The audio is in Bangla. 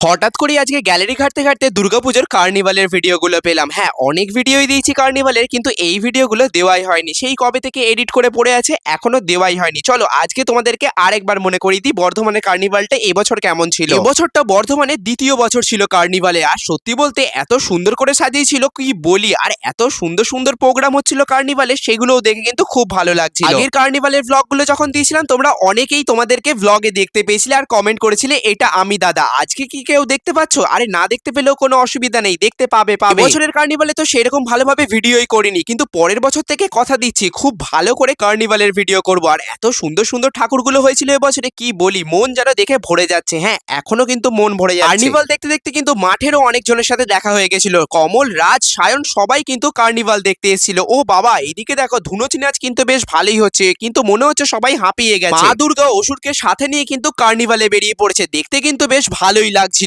হঠাৎ করে আজকে গ্যালারি ঘাঁটতে ঘাঁটতে দুর্গাপুজোর কার্নিভালের ভিডিওগুলো পেলাম। হ্যাঁ, অনেক ভিডিওই দিয়েছি কার্নিভালের, কিন্তু এই ভিডিওগুলো দেওয়াই হয়নি। সেই কবে থেকে এডিট করে পড়ে আছে, এখনো দেওয়াই হয়নি। চলো আজকে তোমাদেরকে আরেকবার মনে করিয়ে দিই বর্ধমানের কার্নিভালটা এবছর কেমন ছিল। এবছরটা বর্ধমানের দ্বিতীয় বছর ছিল কার্নিভালে, আর সত্যি বলতে এত সুন্দর করে সাজিয়েছিল কি বলি। আর এত সুন্দর সুন্দর প্রোগ্রাম হচ্ছিল কার্নিভালে, সেগুলোও দেখে কিন্তু খুব ভালো লাগছিল। আগের কার্নিভালের ব্লগগুলো যখন দিয়েছিলাম, তোমরা অনেকেই তোমাদেরকে ব্লগে দেখতে পেয়েছিলে আর কমেন্ট করেছিলে এটা আমি দাদা। আজকে কি কেউ দেখতে পাচ্ছ? আরে না দেখতে পেলেও কোনো অসুবিধা নেই, দেখতে পাবে। বছরের কার্নিভালে তো সেরকম ভালোভাবে ভিডিওই করিনি, কিন্তু পরের বছর থেকে কথা দিচ্ছি খুব ভালো করে কার্নিভালের ভিডিও করব। আর এত সুন্দর সুন্দর ঠাকুরগুলো হয়েছিল এবছরে কি বলি, মন যেন দেখে ভরে যাচ্ছে। হ্যাঁ, এখনো কিন্তু মন ভরে যাচ্ছে। কার্নিভাল দেখতে দেখতে কিন্তু মাঠেরও অনেকজনের সাথে দেখা হয়ে গেছিল। কমল, রাজ, সায়ন সবাই কিন্তু কার্নিভাল দেখতে এসেছিল। ও বাবা, এদিকে দেখো ধুনুচি নাচ কিন্তু বেশ ভালোই হচ্ছে, কিন্তু মনে হচ্ছে সবাই হাঁপিয়ে গেছে। মা দুর্গা অসুরকে সাথে নিয়ে কিন্তু কার্নিভালে বেরিয়ে পড়েছে, দেখতে কিন্তু বেশ ভালোই লাগছে।